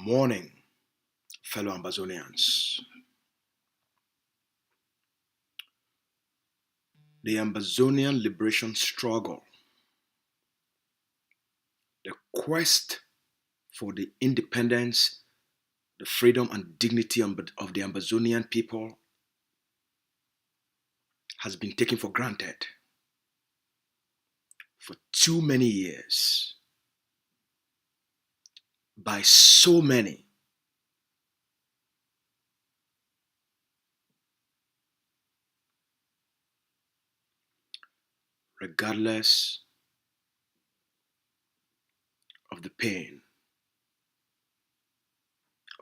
morning, fellow Ambazonians. The Ambazonian liberation struggle, the quest for the independence, the freedom and dignity of the Ambazonian people has been taken for granted for too many years by so many. Regardless of the pain,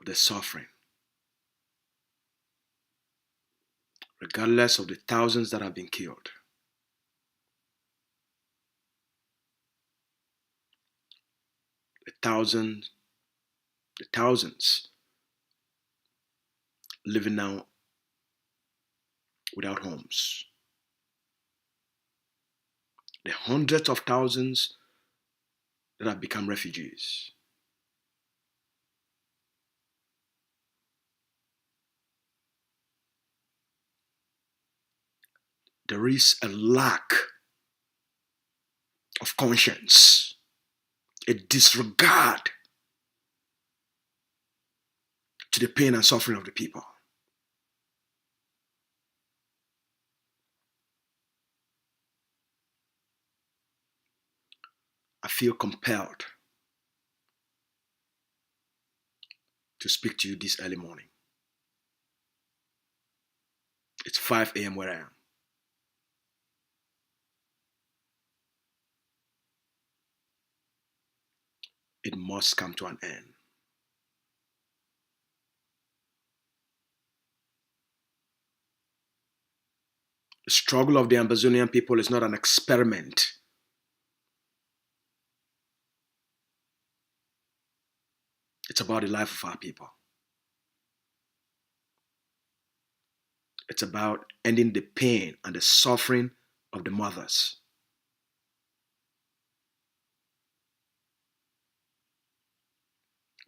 of the suffering, regardless of the thousands that have been killed, the thousands living now without homes, the hundreds of thousands that have become refugees. There is a lack of conscience, a disregard to the pain and suffering of the people. I feel compelled to speak to you this early morning. It's 5 a.m. where I am. It must come to an end. The struggle of the Ambazonian people is not an experiment. It's about the life of our people. It's about ending the pain and the suffering of the mothers.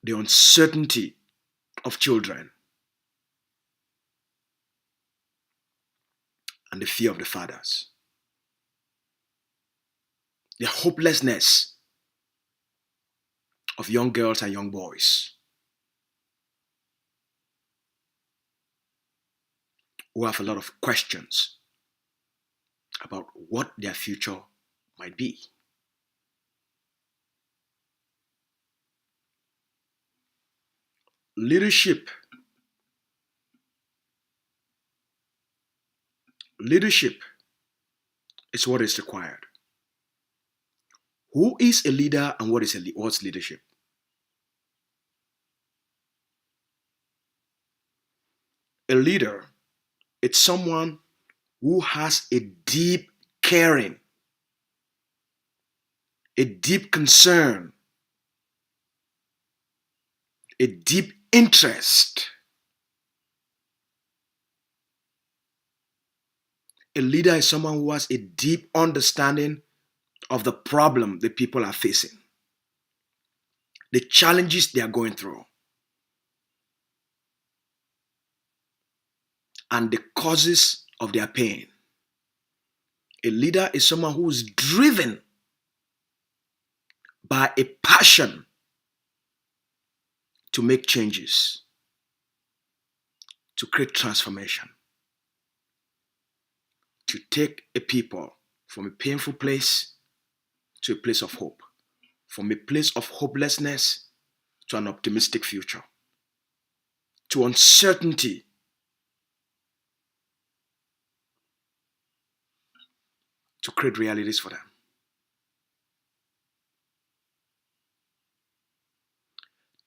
The uncertainty of children and the fear of the fathers. The hopelessness of young girls and young boys who have a lot of questions about what their future might be. Leadership is what is required. Who is a leader and what's leadership? A leader, it's someone who has a deep caring, a deep concern, a deep interest. A leader is someone who has a deep understanding of the problem the people are facing, the challenges they are going through, and the causes of their pain. A leader is someone who is driven by a passion to make changes, to create transformation, to take a people from a painful place to a place of hope, from a place of hopelessness to an optimistic future, to uncertainty to create realities for them.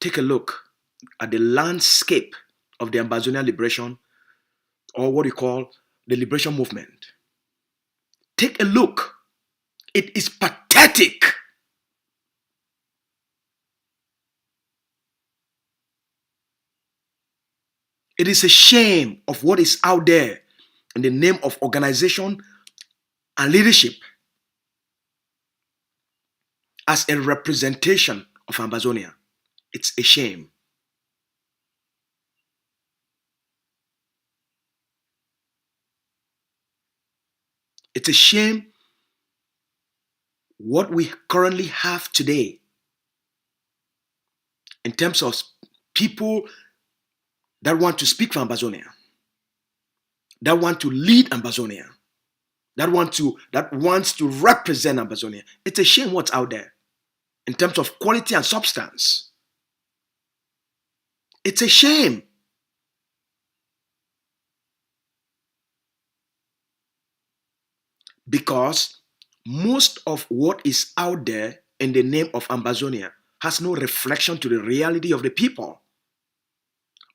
Take a look at the landscape of the Ambazonian liberation, or what you call the liberation movement. Take a look. It is pathetic. It is a shame of what is out there in the name of organization and leadership as a representation of Ambazonia. It's a shame. It's a shame what we currently have today in terms of people that want to speak for Ambazonia, that want to lead Ambazonia, that wants to represent Ambazonia. It's a shame what's out there in terms of quality and substance. It's a shame. Because most of what is out there in the name of Ambazonia has no reflection to the reality of the people.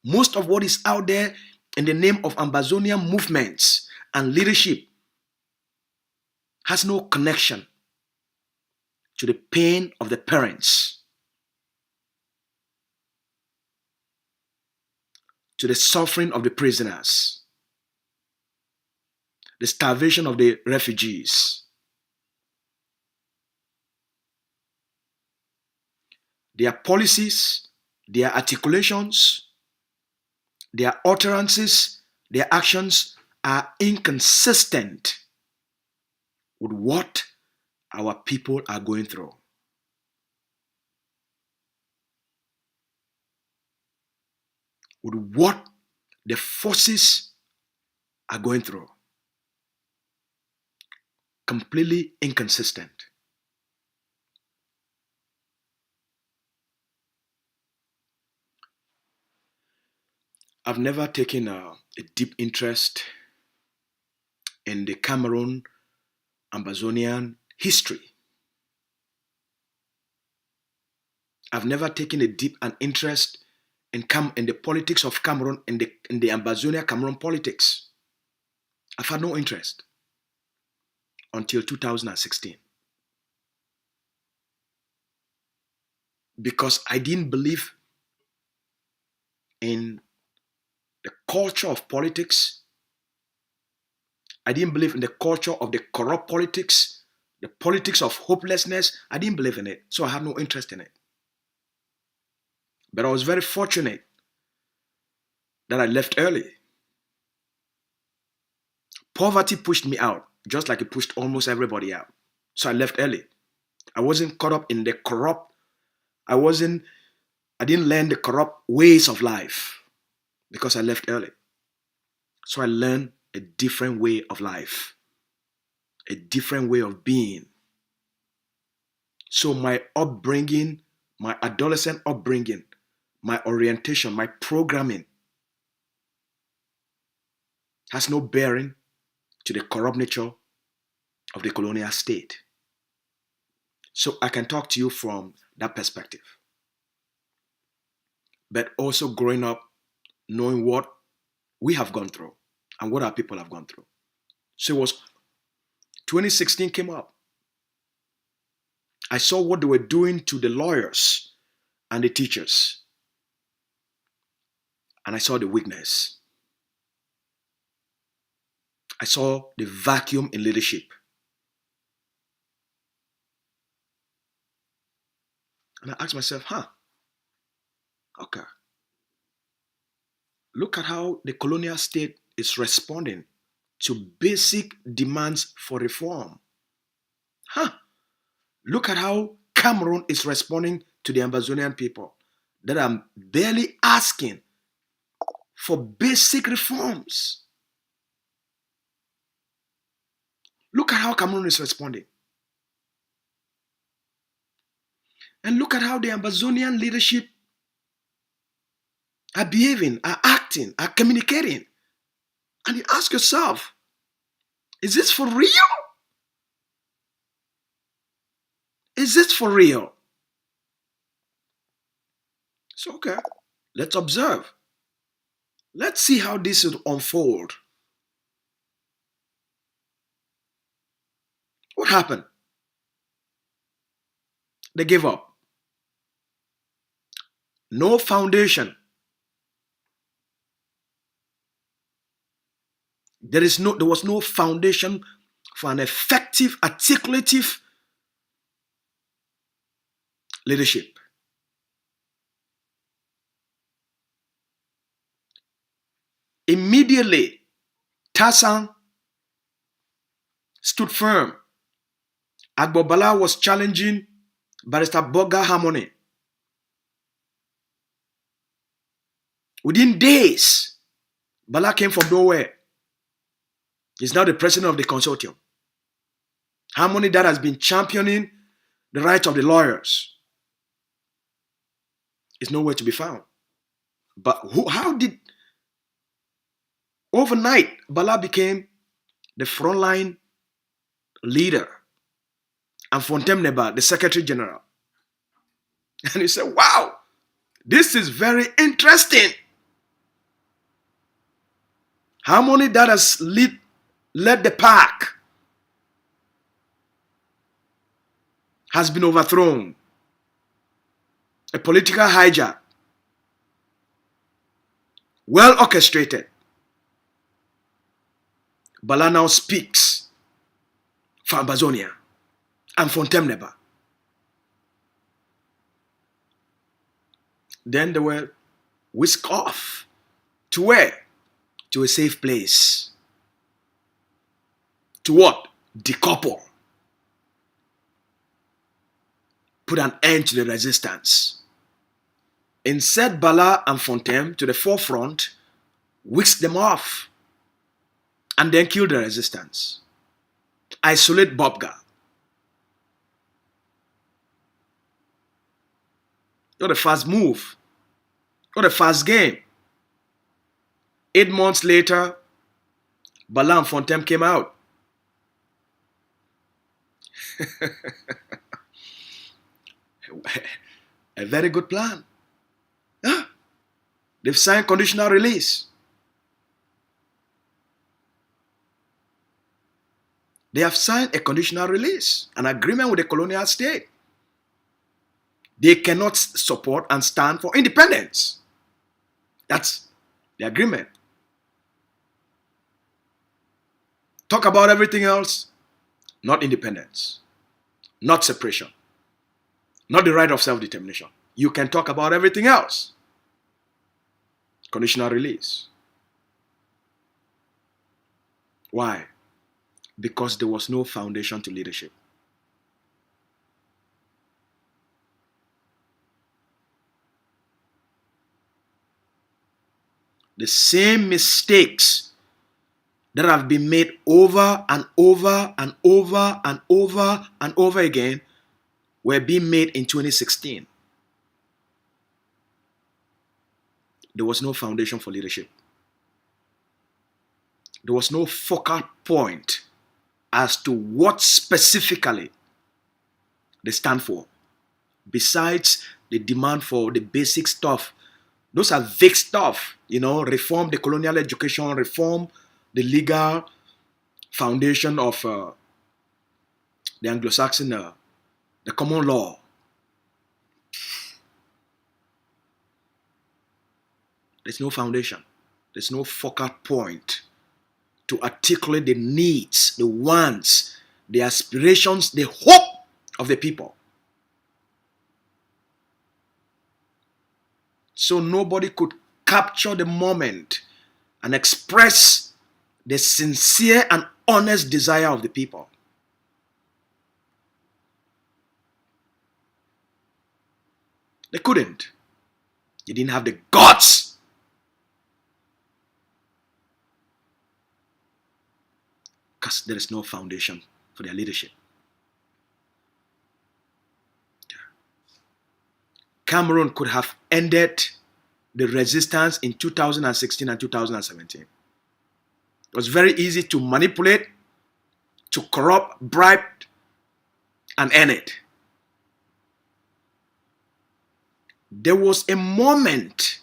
Most of what is out there in the name of Ambazonia movements and leadership has no connection to the pain of the parents, to the suffering of the prisoners, the starvation of the refugees. Their policies, their articulations, their utterances, their actions are inconsistent with what our people are going through. With what the forces are going through. Completely inconsistent. I've never taken a deep interest in the Cameroon Ambazonian history. I've never taken a deep an interest in the politics of Cameroon, in the Ambazonia Cameroon politics. I've had no interest until 2016. Because I didn't believe in the culture of politics. I didn't believe in the culture of the corrupt politics, the politics of hopelessness. I didn't believe in it, so I had no interest in it. But I was very fortunate that I left early. Poverty pushed me out, just like it pushed almost everybody out. So I left early. I wasn't caught up in the corrupt, I didn't learn the corrupt ways of life because I left early. So I learned a different way of life, a different way of being. So my upbringing, my adolescent upbringing, my orientation, my programming has no bearing to the corrupt nature of the colonial state. So I can talk to you from that perspective. But also growing up, knowing what we have gone through and what our people have gone through. So it was 2016 came up. I saw what they were doing to the lawyers and the teachers. And I saw the weakness. I saw the vacuum in leadership. And I asked myself, okay. Look at how the colonial state is responding to basic demands for reform. Look at how Cameroon is responding to the Ambazonian people that are barely asking for basic reforms. Look at how Cameroon is responding. And look at how the Ambazonian leadership are behaving, are acting, are communicating. And you ask yourself, is this for real? Is this for real? So, okay, let's observe. Let's see how this will unfold. What happened? They gave up. No foundation. There was no foundation for an effective, articulative leadership. Immediately, Tassan stood firm. Agbo Bala was challenging Barrister Boga Harmony. Within days, Bala came from nowhere. He's now the president of the consortium. Harmony that has been championing the rights of the lawyers is nowhere to be found. But how did overnight Bala became the frontline leader and Fontemneba, the Secretary General? And he said, wow, this is very interesting. Harmony that has led the pack has been overthrown. A political hijack, well orchestrated. Bala now speaks for Ambazonia and Fontemneba. Then they were whisked off to where? To a safe place. To what? Decouple. Put an end to the resistance. Insert Bala and Fontem to the forefront, whisk them off, and then kill the resistance. Isolate Bobga. Not a fast move. Not a fast game. 8 months later, Bala and Fontem came out. A very good plan. Yeah. They've signed conditional release. They have signed a conditional release, an agreement with the colonial state. They cannot support and stand for independence. That's the agreement. Talk about everything else, not independence, not separation, not the right of self-determination. You can talk about everything else. Conditional release. Why? Because there was no foundation to leadership. The same mistakes that have been made over and over and over and over and over again were being made in 2016. There was no foundation for leadership. There was no focal point as to what specifically they stand for, besides the demand for the basic stuff. Those are vague stuff, reform the colonial education, reform the legal foundation of the Anglo-Saxon, the common law. There's no foundation. There's no focal point to articulate the needs, the wants, the aspirations, the hope of the people. So nobody could capture the moment and express the sincere and honest desire of the people. They couldn't. They didn't have the guts. Because there is no foundation for their leadership. Cameroon could have ended the resistance in 2016 and 2017. It was very easy to manipulate, to corrupt, bribe, and end it. There was a moment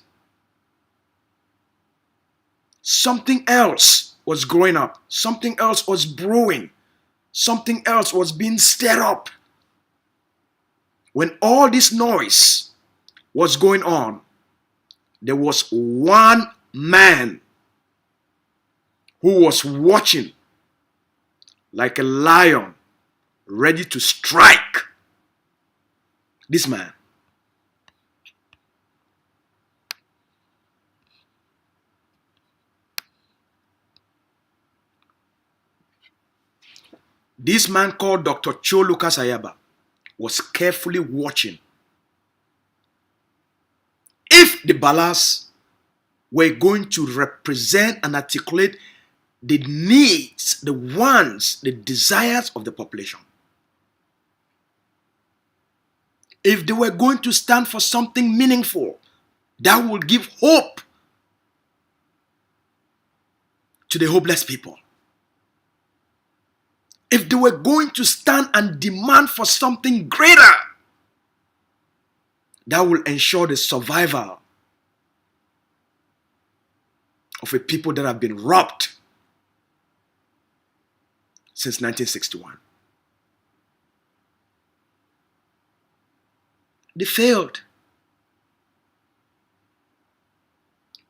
something else was growing up, something else was brewing, something else was being stirred up. When all this noise was going on, there was one man who was watching like a lion ready to strike. This man. This man called Dr. Cho Lucas Ayaba was carefully watching if the Balas were going to represent and articulate the needs, the wants, the desires of the population. If they were going to stand for something meaningful that will give hope to the hopeless people. If they were going to stand and demand for something greater that will ensure the survival of a people that have been robbed since 1961. They failed.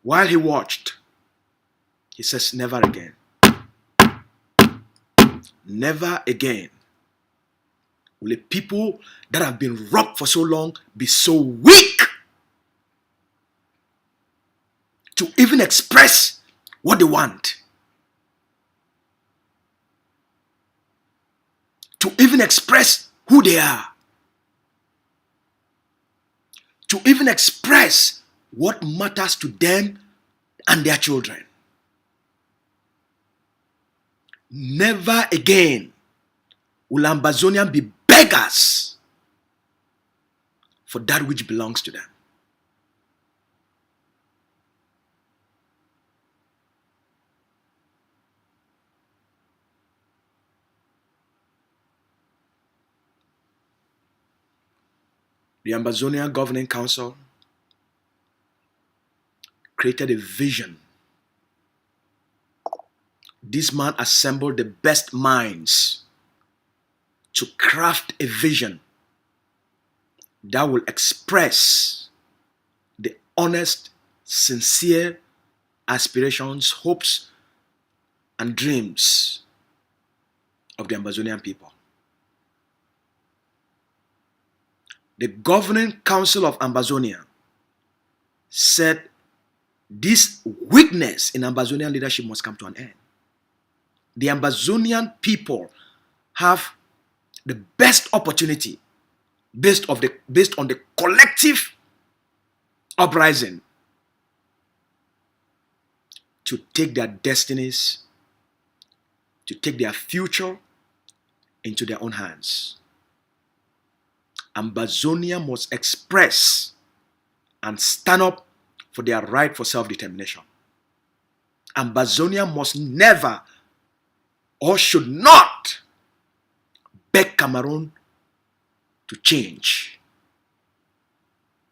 While he watched, he says, never again. Never again will a people that have been robbed for so long be so weak to even express what they want. To even express who they are. To even express what matters to them and their children. Never again will Ambazonians be beggars for that which belongs to them. The Ambazonian Governing Council created a vision. This man assembled the best minds to craft a vision that will express the honest, sincere aspirations, hopes, and dreams of the Ambazonian people. The Governing Council of Ambazonia said this weakness in Ambazonian leadership must come to an end. The Ambazonian people have the best opportunity based on the collective uprising to take their destinies, to take their future into their own hands. Ambazonia must express and stand up for their right for self-determination. Ambazonia must never or should not beg Cameroon to change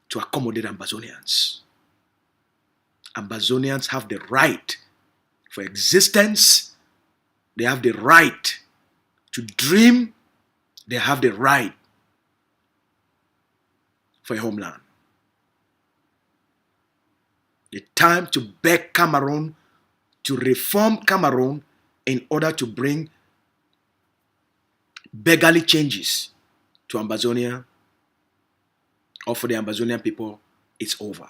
to accommodate Ambazonians. Ambazonians have the right for existence. They have the right to dream. They have the right for a homeland. The time to beg Cameroon to reform Cameroon in order to bring beggarly changes to Ambazonia or for the Ambazonian people, it's over.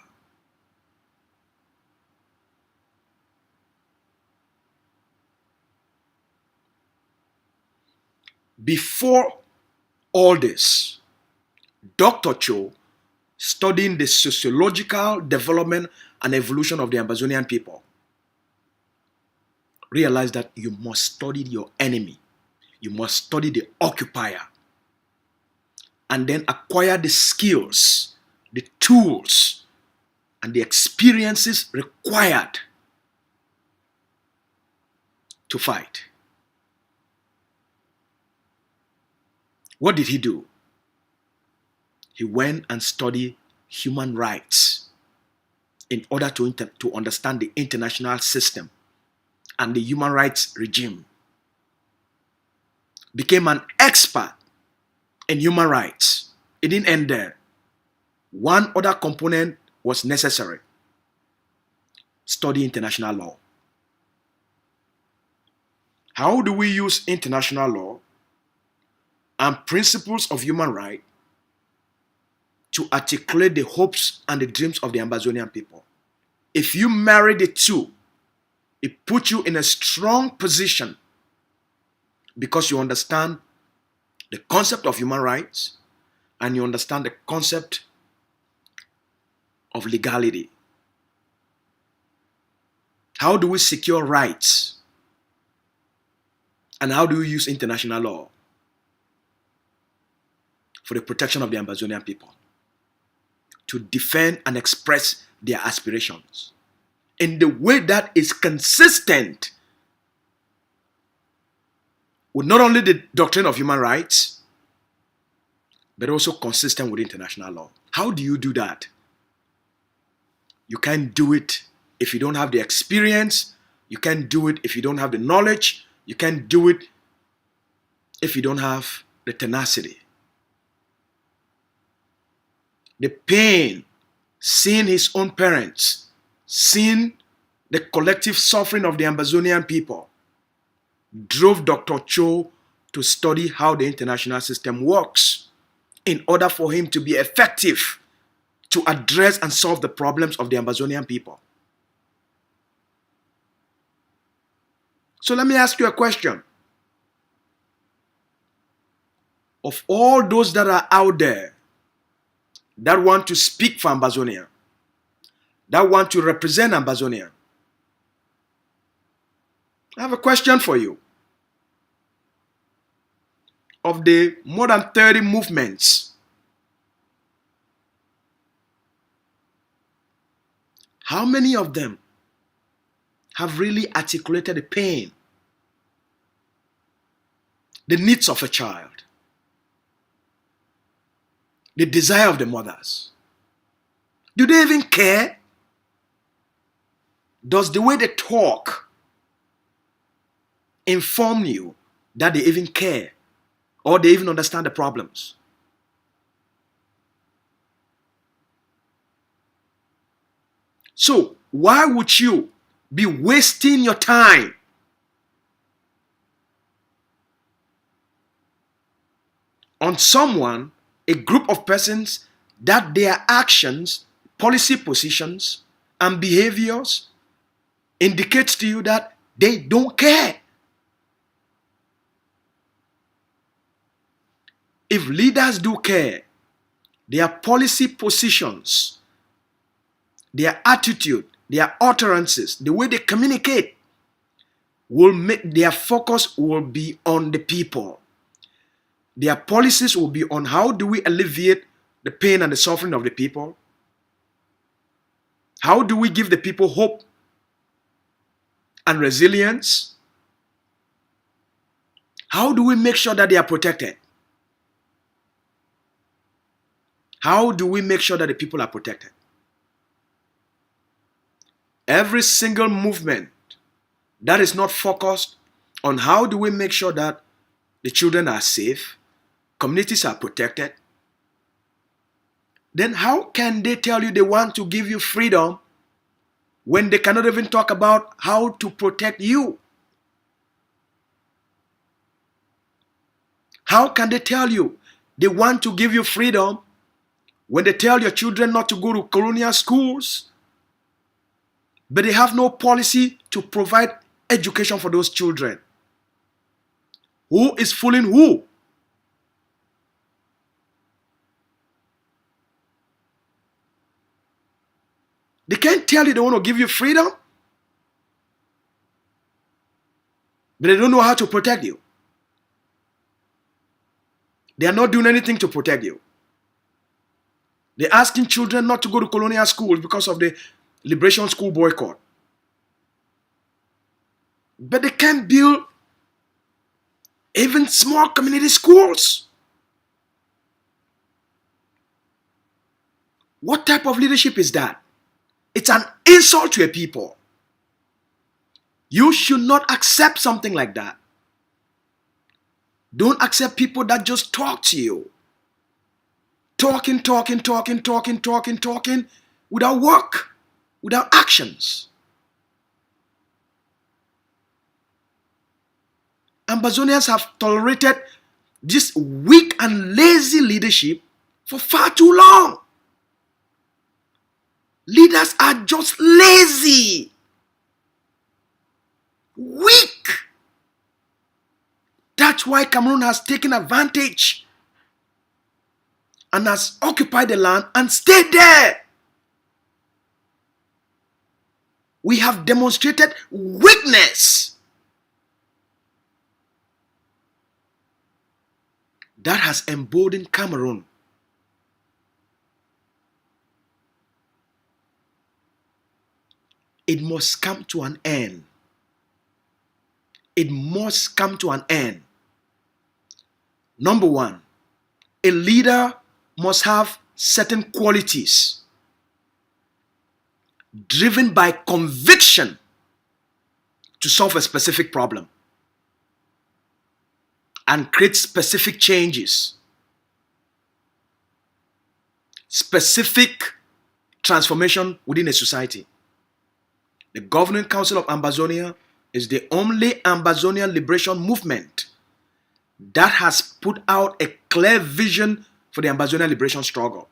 Before all this, Dr. Cho, studying the sociological development and evolution of the Ambazonian people, realized that you must study your enemy. You must study the occupier. And then acquire the skills, the tools, and the experiences required to fight. What did he do? He went and studied human rights in order to understand the international system and the human rights regime. Became an expert in human rights. It didn't end there. One other component was necessary. Study international law. How do we use international law and principles of human rights to articulate the hopes and the dreams of the Ambazonian people? If you marry the two, it puts you in a strong position because you understand the concept of human rights and you understand the concept of legality. How do we secure rights? And how do we use international law for the protection of the Amazonian people to defend and express their aspirations in the way that is consistent with not only the doctrine of human rights, but also consistent with international law? How do you do that? You can't do it if you don't have the experience. You can't do it if you don't have the knowledge. You can't do it if you don't have the tenacity. The pain, seeing his own parents, seeing the collective suffering of the Amazonian people, drove Dr. Cho to study how the international system works in order for him to be effective to address and solve the problems of the Amazonian people. So let me ask you a question. Of all those that are out there that want to speak for Amazonia, that want to represent Amazonia, I have a question for you. Of the more than 30 movements, how many of them have really articulated the pain, the needs of a child, the desire of the mothers? Do they even care? Does the way they talk inform you that they even care or they even understand the problems? So why would you be wasting your time on someone, a group of persons that their actions, policy positions, and behaviors indicates to you that they don't care? If leaders do care, their policy positions, their attitude, their utterances, the way they communicate will make their focus will be on the people. Their policies will be on how do we alleviate the pain and the suffering of the people? How do we give the people hope and resilience? How do we make sure that they are protected? How do we make sure that the people are protected? Every single movement that is not focused on how do we make sure that the children are safe, communities are protected, then how can they tell you they want to give you freedom when they cannot even talk about how to protect you? How can they tell you they want to give you freedom when they tell your children not to go to colonial schools, but they have no policy to provide education for those children? Who is fooling who? They can't tell you they want to give you freedom, but they don't know how to protect you. They are not doing anything to protect you. They're asking children not to go to colonial schools because of the liberation school boycott. But they can't build even small community schools. What type of leadership is that? It's an insult to a people. You should not accept something like that. Don't accept people that just talk to you. Talking without work, without actions. Amazonians have tolerated this weak and lazy leadership for far too long. Leaders are just lazy, weak. That's why Cameroon has taken advantage and has occupied the land and stayed there. We have demonstrated weakness that has emboldened Cameroon. It must come to an end. It must come to an end. Number one, a leader must have certain qualities driven by conviction to solve a specific problem and create specific changes, specific transformation within a society. The Governing Council of Ambazonia is the only Ambazonian liberation movement that has put out a clear vision for the Ambazonian liberation struggle,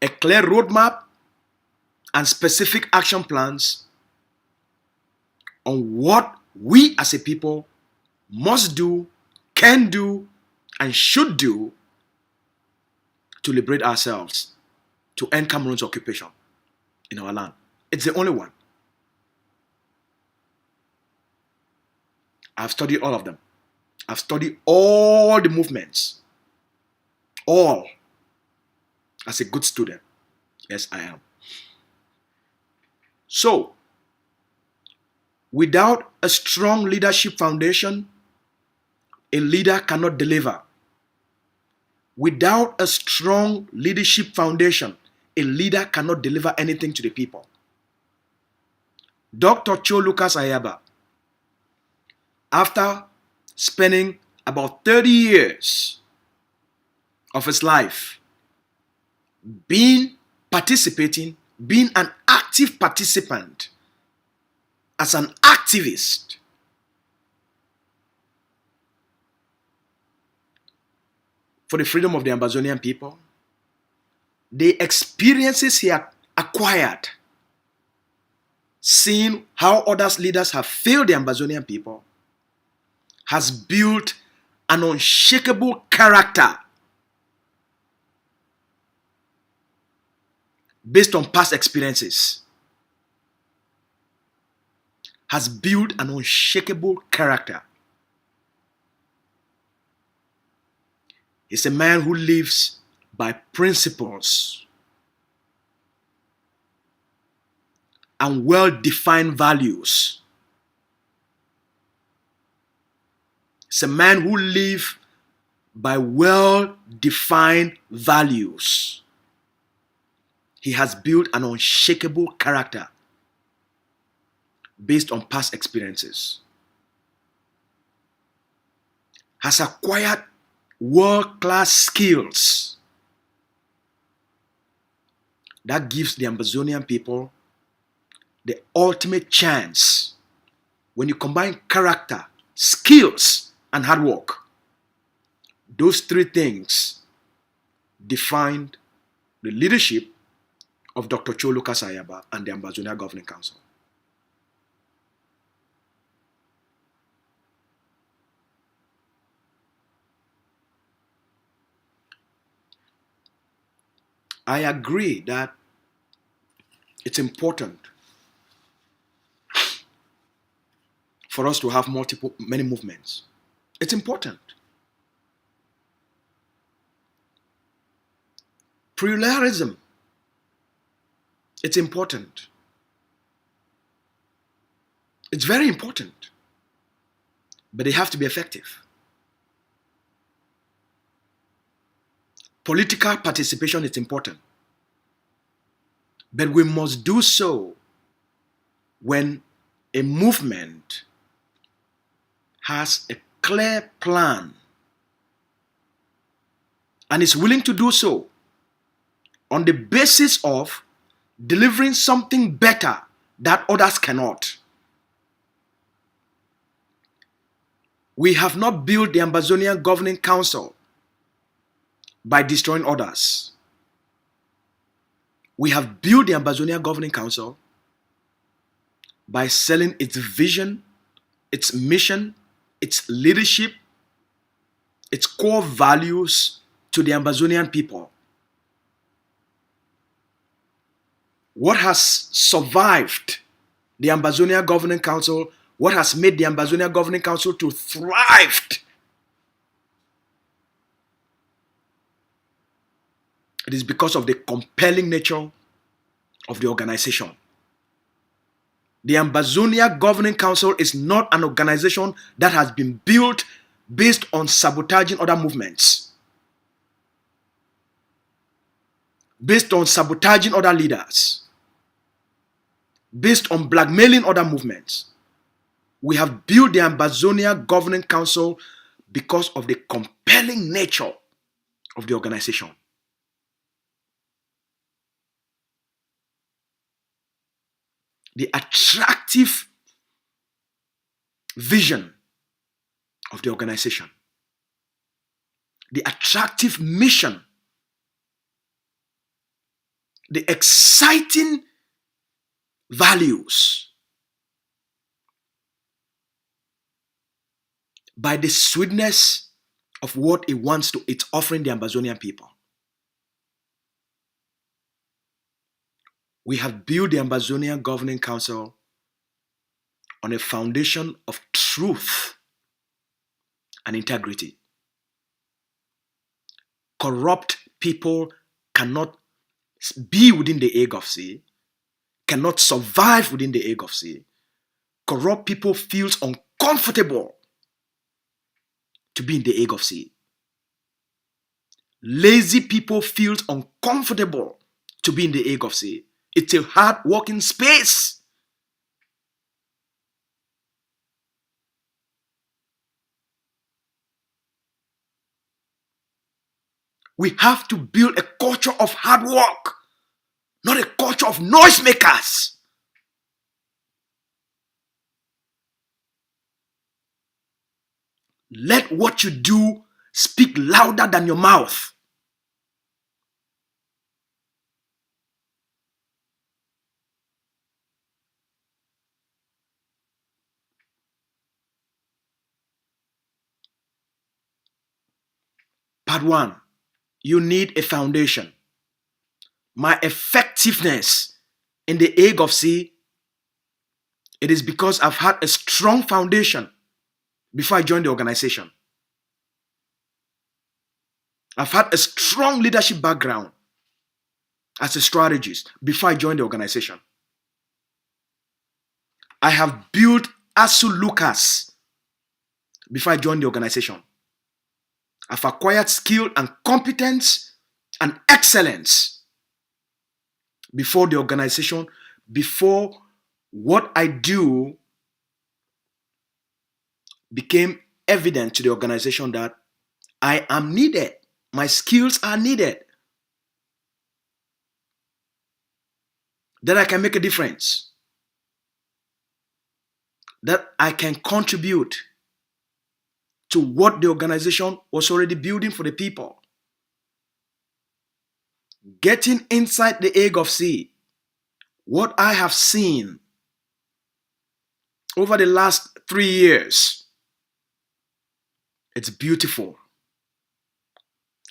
a clear roadmap and specific action plans on what we as a people must do, can do, and should do to liberate ourselves, to end Cameroon's occupation in our land. It's the only one. I've studied all of them. I've studied all the movements. All. As a good student. Yes, I am. So, without a strong leadership foundation, a leader cannot deliver. Without a strong leadership foundation, a leader cannot deliver anything to the people. Dr. Cho Lucas Ayaba, after spending about 30 years of his life being an active participant, as an activist, for the freedom of the Ambazonian people, the experiences he had acquired, seeing how other leaders have failed the Ambazonian people, has built an unshakable character based on past experiences. Has built an unshakable character. He's a man who lives by principles and well-defined values. It's a man who lives by well-defined values. He has built an unshakable character based on past experiences. Has acquired world-class skills that gives the Ambazonian people the ultimate chance. When you combine character, skills, and hard work, those three things defined the leadership of Dr. Cho Lucas Ayaba and the Ambazonia Governing Council. I agree that it's important for us to have many movements. It's important. Pluralism, it's important. It's very important. But they have to be effective. Political participation is important. But we must do so when a movement has a clear plan and is willing to do so on the basis of delivering something better that others cannot. We have not built the Ambazonian Governing Council by destroying others. We have built the Ambazonian Governing Council by selling its vision, its mission, its leadership, its core values to the Ambazonian people. What has survived the Ambazonia Governing Council, what has made the Ambazonia Governing Council to thrive? It is because of the compelling nature of the organization. The Ambazonia Governing Council is not an organization that has been built based on sabotaging other movements, based on sabotaging other leaders, based on blackmailing other movements. We have built the Ambazonia Governing Council because of the compelling nature of the organization. The attractive vision of the organization, the attractive mission, the exciting values, by the sweetness of what it's offering the Ambazonian people. We have built the Ambazonian Governing Council on a foundation of truth and integrity. Corrupt people cannot be within the Ague of Sea, cannot survive within the Ague of Sea. Corrupt people feel uncomfortable to be in the Ague of Sea. Lazy people feel uncomfortable to be in the Ague of Sea. It's a hard working space. We have to build a culture of hard work, not a culture of noisemakers. Let what you do speak louder than your mouth. Part 1, you need a foundation. My effectiveness in the Ague of Sea, it is because I've had a strong foundation before I joined the organization. I've had a strong leadership background as a strategist before I joined the organization. I have built ASU Lucas before I joined the organization. I've acquired skill and competence and excellence before the organization, before what I do became evident to the organization that I am needed. My skills are needed. That I can make a difference. That I can contribute to what the organization was already building for the people. Getting inside the Ague of Sea, what I have seen over the last 3 years, it's beautiful.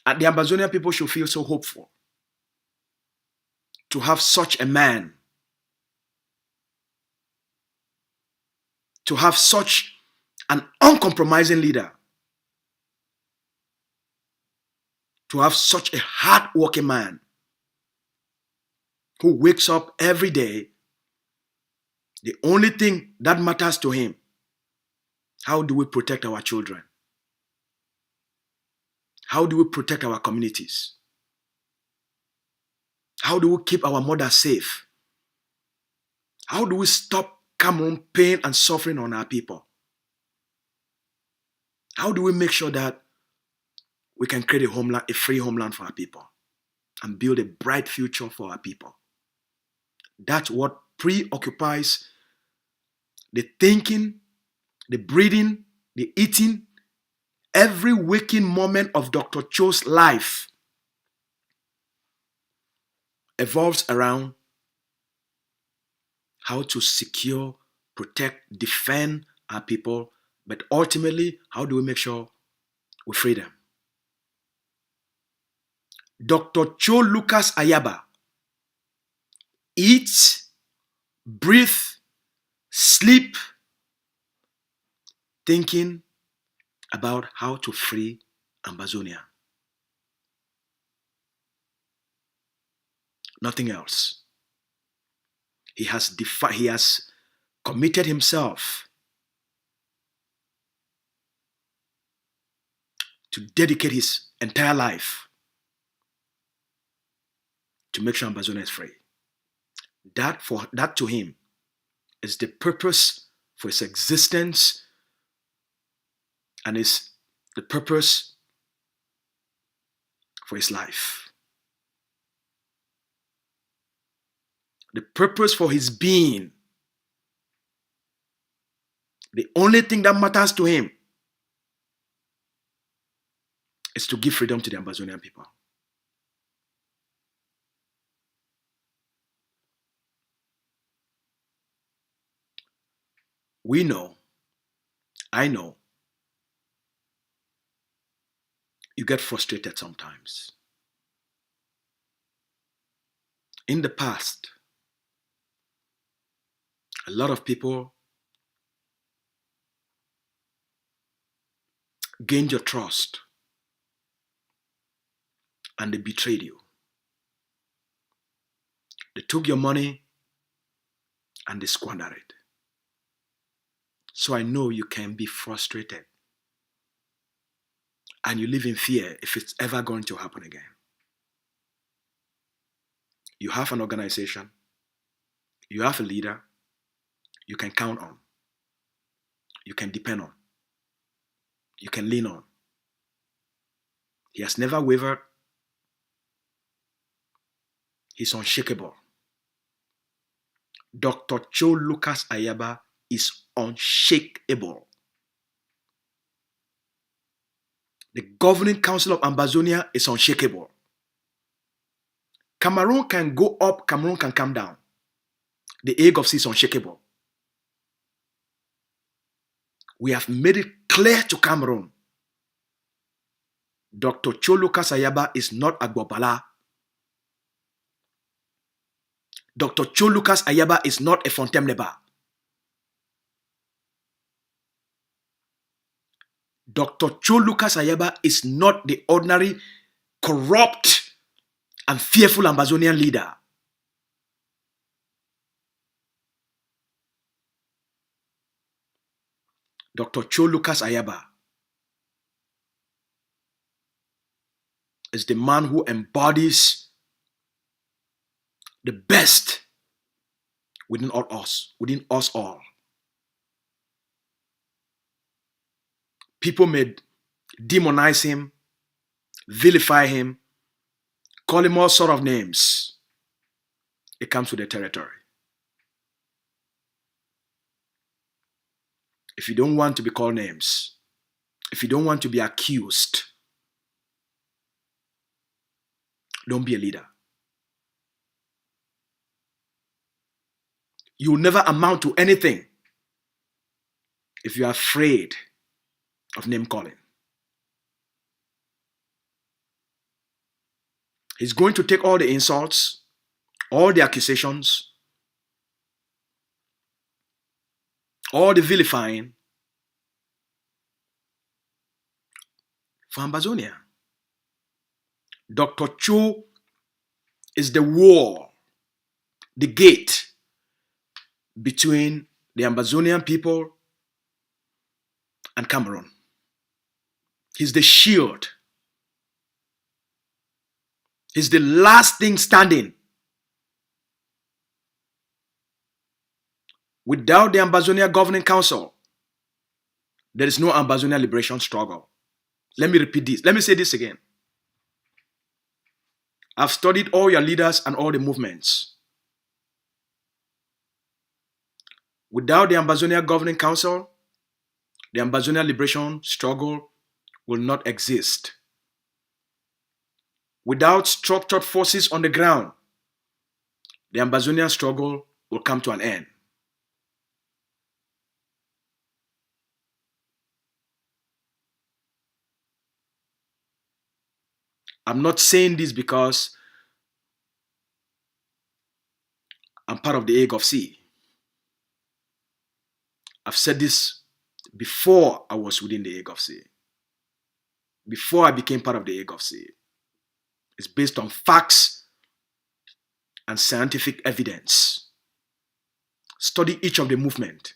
And the Ambazonian people should feel so hopeful to have such a man, to have such an uncompromising leader, to have such a hard-working man who wakes up every day. The only thing that matters to him, how do we protect our children? How do we protect our communities? How do we keep our mothers safe? How do we stop Cameroon pain and suffering on our people? How do we make sure that we can create a homeland, a free homeland for our people and build a bright future for our people? That's what preoccupies the thinking, the breathing, the eating, every waking moment of Dr. Cho's life evolves around how to secure, protect, defend our people, but ultimately, how do we make sure we free them. Dr. Cho Lucas Ayaba eats, breathe, sleep, thinking about how to free Ambazonia. Nothing else. He has committed himself to dedicate his entire life to make sure Ambazonia is free. That to him is the purpose for his existence and is the purpose for his life. The purpose for his being. The only thing that matters to him is to give freedom to the Ambazonian people. We know, I know, you get frustrated sometimes. In the past, a lot of people gained your trust and they betrayed you. They took your money and they squandered it. So I know you can be frustrated and you live in fear if it's ever going to happen again. You have an organization, you have a leader you can count on, you can depend on, you can lean on. He has never wavered. He's unshakable. Dr. Cho Lucas Ayaba is unshakable. The governing council of Ambazonia is unshakable. Cameroon can go up, Cameroon can come down. The egg of sea is unshakable. We have made it clear to Cameroon. Dr. Cho Lucas Ayaba is not Agbobala. Dr. Cho Lucas Ayaba is not a Fontainebleau. Dr. Cho Lucas Ayaba is not the ordinary, corrupt, and fearful Ambazonian leader. Dr. Cho Lucas Ayaba is the man who embodies the best within us all. People may demonize him, vilify him, call him all sort of names. It comes with the territory. If you don't want to be called names, if you don't want to be accused, don't be a leader. You will never amount to anything if you are afraid of name calling. He's going to take all the insults, all the accusations, all the vilifying for Ambazonia. Dr. Cho is the wall, the gate between the Ambazonian people and Cameroon. He's the shield. He's the last thing standing. Without the Ambazonia Governing Council, there is no Ambazonia liberation struggle. Let me repeat this. Let me say this again. I've studied all your leaders and all the movements. Without the Ambazonia Governing Council, the Ambazonia liberation struggle will not exist. Without structured forces on the ground, the Ambazonian struggle will come to an end. I'm not saying this because I'm part of the AGOFC. I've said this before I was within the AGOFC. Before I became part of the AGOFC. It's based on facts and scientific evidence. Study each of the movement.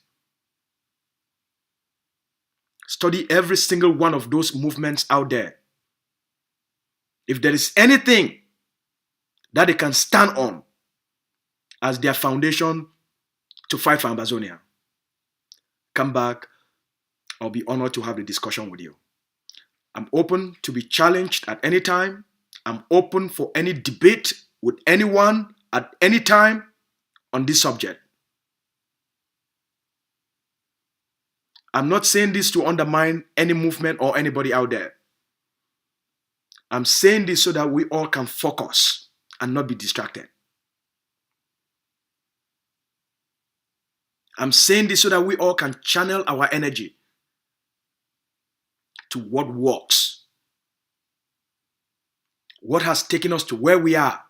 Study every single one of those movements out there. If there is anything that they can stand on as their foundation to fight for Ambazonia, come back. I'll be honored to have the discussion with you. I'm open to be challenged at any time. I'm open for any debate with anyone at any time on this subject. I'm not saying this to undermine any movement or anybody out there. I'm saying this so that we all can focus and not be distracted. I'm saying this so that we all can channel our energy to what works, what has taken us to where we are,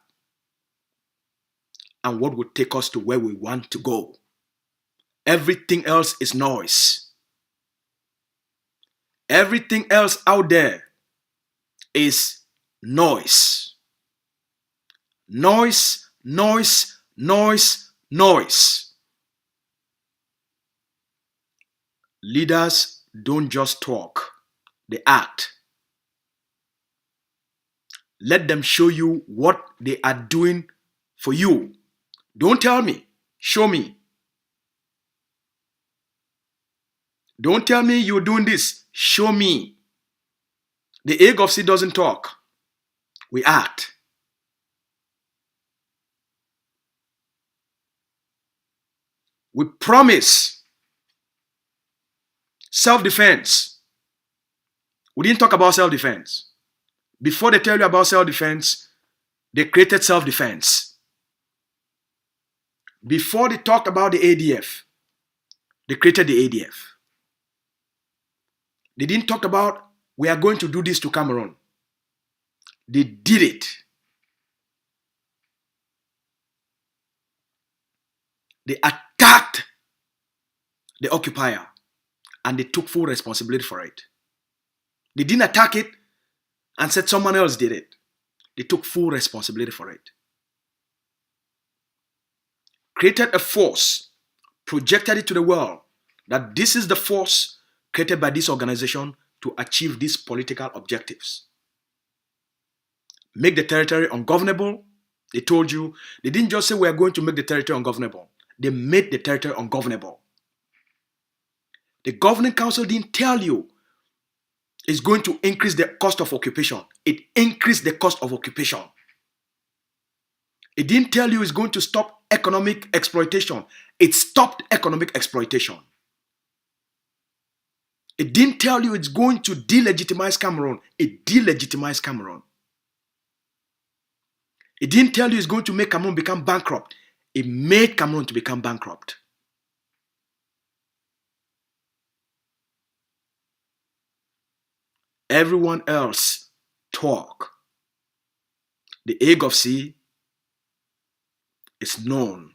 and what will take us to where we want to go. Everything else is noise. Everything else out there is noise. Noise, noise, noise, noise. Leaders don't just talk, they act. Let them show you what they are doing for you. Don't tell me, show me. Don't tell me you're doing this, show me. The AGOFC doesn't talk, we act. We promise self-defense. We didn't talk about self-defense. Before they tell you about self-defense, they created self-defense. Before they talked about the ADF, they created the ADF. They didn't talk about, we are going to do this to Cameroon. They did it. They attacked the occupier and they took full responsibility for it. They didn't attack it and said someone else did it. They took full responsibility for it. Created a force, projected it to the world that this is the force created by this organization to achieve these political objectives. Make the territory ungovernable. They told you, they didn't just say we are going to make the territory ungovernable. They made the territory ungovernable. The governing council didn't tell you it's going to increase the cost of occupation. It increased the cost of occupation. It didn't tell you it's going to stop economic exploitation. It stopped economic exploitation. It didn't tell you it's going to delegitimize Cameroon. It delegitimized Cameroon. It didn't tell you it's going to make Cameroon become bankrupt. It made Cameroon to become bankrupt. Everyone else talk. The AGOFC is known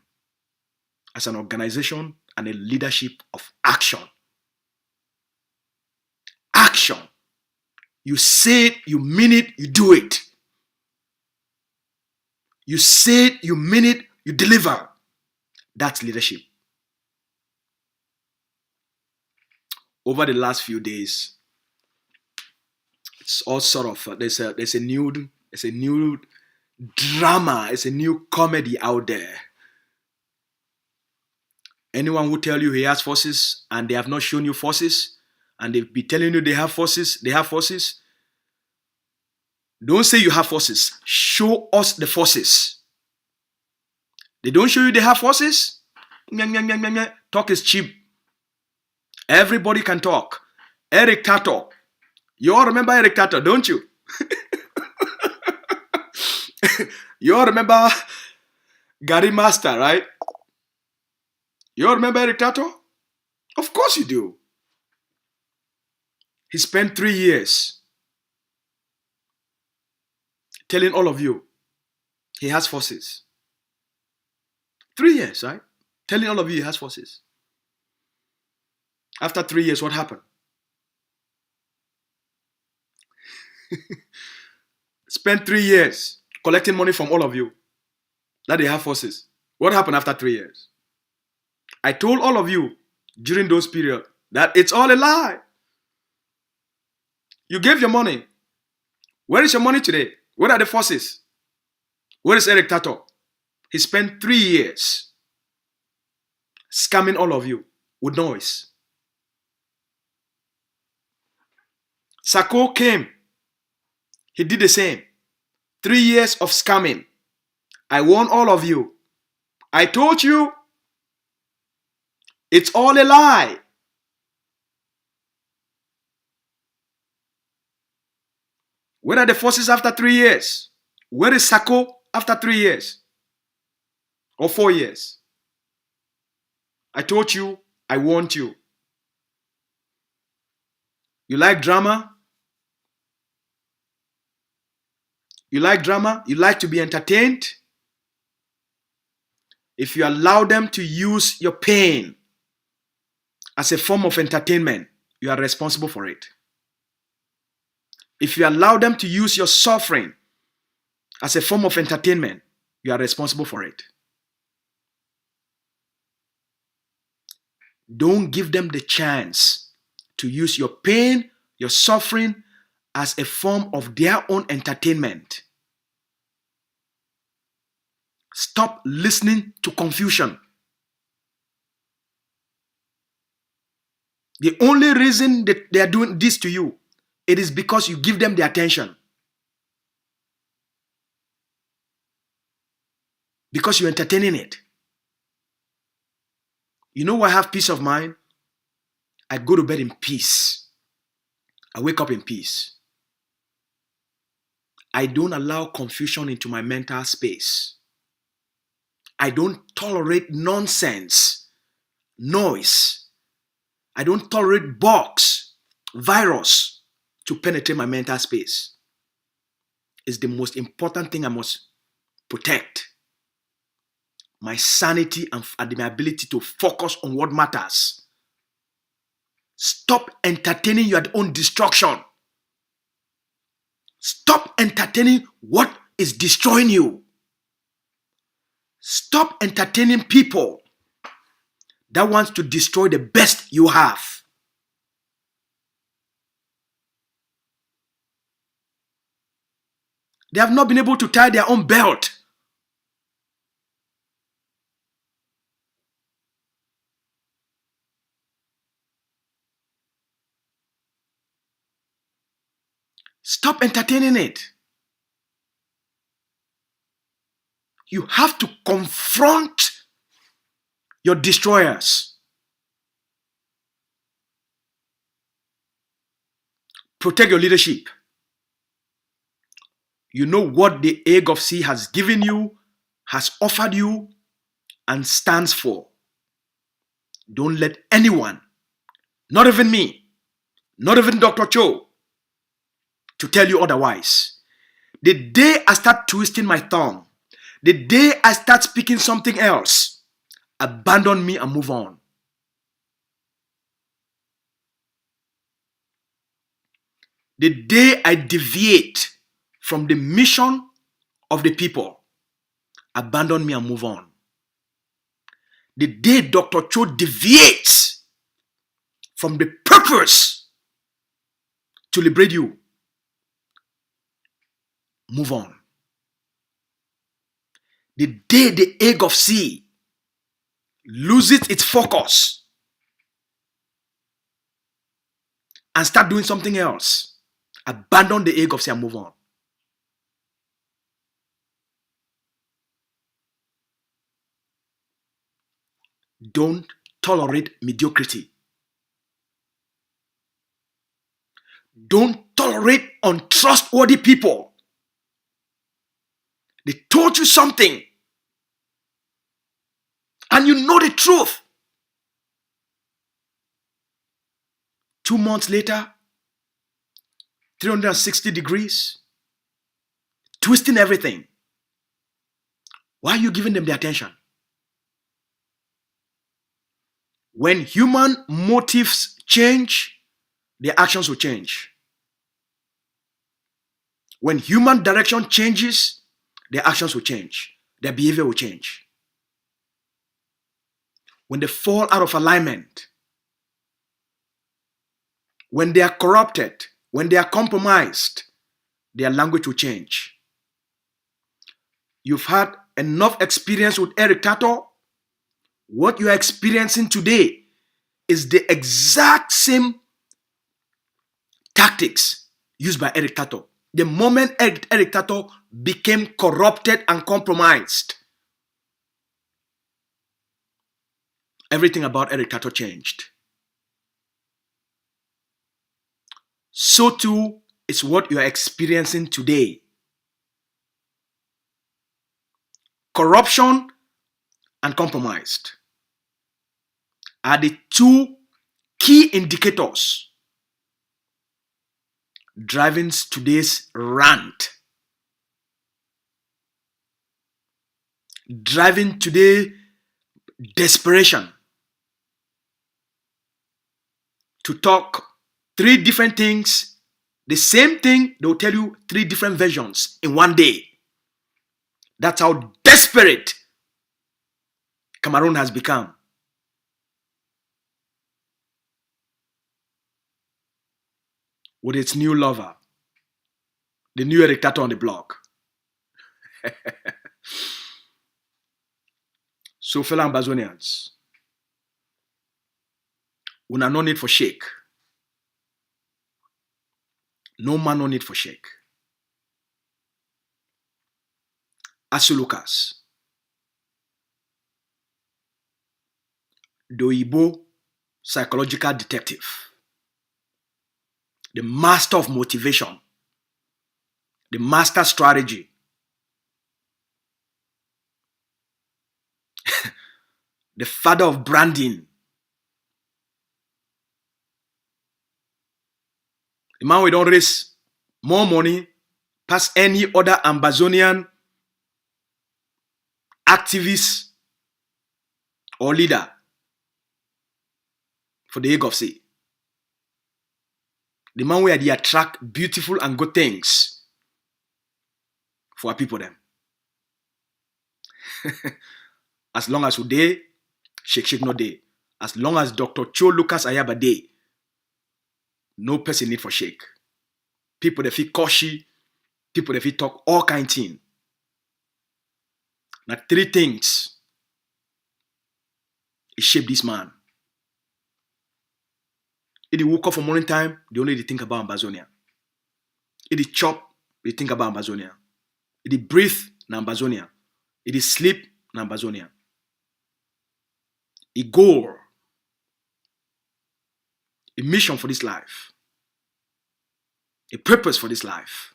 as an organization and a leadership of action. Action. You say it, you mean it, you do it. You say it, you mean it, you deliver. That's leadership. Over the last few days, it's all sort of there's a new drama, it's a new comedy out there. Anyone who tell you he has forces and they have not shown you forces, and they be telling you they have forces, don't say you have forces. Show us the forces. They don't show you they have forces. Talk is cheap. Everybody can talk. Eric Tato. You all remember Eric Tato, don't you? You all remember Gary Master, right? You all remember Eric Tato? Of course you do. He spent 3 years telling all of you he has forces. 3 years, right? Telling all of you he has forces. After 3 years, what happened? Spent 3 years collecting money from all of you that they have forces. What happened after 3 years? I told all of you during those periods that it's all a lie. You gave your money. Where is your money today? Where are the forces? Where is Eric Tato? He spent 3 years scamming all of you with noise. Sako came. He did the same. 3 years of scamming. I warned all of you. I told you it's all a lie. Where are the forces after 3 years? Where is Sako after 3 years? Or 4 years? I told you, I warned you. You like drama? You like drama? You like to be entertained? If you allow them to use your pain as a form of entertainment, you are responsible for it. If you allow them to use your suffering as a form of entertainment, you are responsible for it. Don't give them the chance to use your pain, your suffering as a form of their own entertainment. Stop listening to confusion. The only reason that they are doing this to you, it is because you give them the attention. Because you're entertaining it. You know why I have peace of mind? I go to bed in peace. I wake up in peace. I don't allow confusion into my mental space. I don't tolerate nonsense, noise. I don't tolerate bugs, virus to penetrate my mental space. It's the most important thing I must protect. My sanity and my ability to focus on what matters. Stop entertaining your own destruction. Stop entertaining what is destroying you. Stop entertaining people that wants to destroy the best you have. They have not been able to tie their own belt. Stop entertaining it. You have to confront your destroyers. Protect your leadership. You know what the egg of sea has given you, has offered you, and stands for. Don't let anyone, not even me, not even Dr. Cho, to tell you otherwise. The day I start twisting my tongue, the day I start speaking something else, abandon me and move on. The day I deviate from the mission of the people, abandon me and move on. The day Dr. Cho deviates from the purpose to liberate you, move on. The day the egg of sea loses its focus and start doing something else, abandon the egg of sea and move on. Don't tolerate mediocrity. Don't tolerate untrustworthy people. They told you something and you know the truth. 2 months later, 360 degrees, twisting everything. Why are you giving them the attention? When human motives change, their actions will change. When human direction changes, their actions will change. Their behavior will change. When they fall out of alignment, when they are corrupted, when they are compromised, their language will change. You've had enough experience with Eric Tato. What you are experiencing today is the exact same tactics used by Eric Tato. The moment Eric Tato became corrupted and compromised, everything about Eric Tato changed. So too is what you are experiencing today. Corruption and compromised are the two key indicators driving today's rant, driving today's desperation to talk three different things, the same thing, they'll tell you three different versions in one day. That's how desperate Cameroon has become. With its new lover, the new Eric Tato on the block. So, fellow Ambazonians, we have no need for shake. No man no need for shake. Asu Lucas, the Igbo psychological detective, the master of motivation, the master strategy, the father of branding, the man we don't raise more money past any other Ambazonian activist or leader for the egg of sea. The man where they attract beautiful and good things for our people them. As long as we day, shake no day. As long as Dr. Cho Lucas Ayaba day, no person need for shake. People that feel cautious, people that feel talk all kind of thing. Now three things it shape this man. If they woke up for morning time, they only think about Ambazonia. If they chop, they think about Ambazonia. If they breathe, na Ambazonia. If they sleep, na Ambazonia. A goal, a mission for this life, a purpose for this life.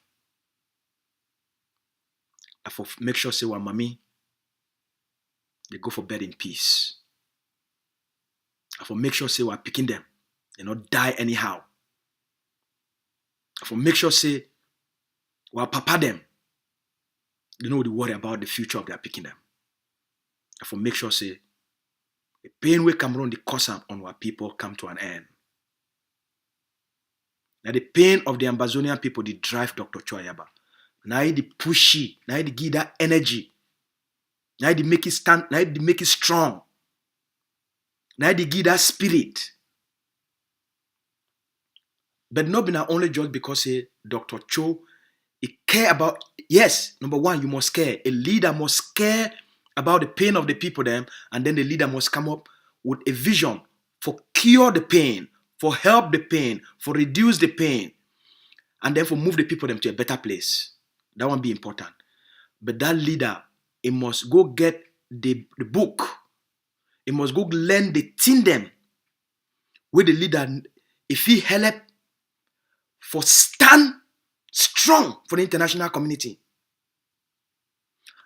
I for make sure say one mommy, they go for bed in peace. I for make sure say we're picking them. They not die anyhow. For make sure say, well, papa them, they know they worry about the future of their picking them. For make sure say, the pain will come around the cause on our people come to an end. Now the pain of the Ambazonian people, they drive Dr. Choyaba. Now they pushy, now they give that energy. Now they make it stand, now they make it strong. Now they give that spirit. But not be only just because Dr. Cho, he care about, yes, number one, you must care. A leader must care about the pain of the people them, and then the leader must come up with a vision for cure the pain, for help the pain, for reduce the pain, and then for move the people them to a better place. That one be important. But that leader, he must go get the book. He must go learn the thing them where the leader, if he help for stand strong for the international community.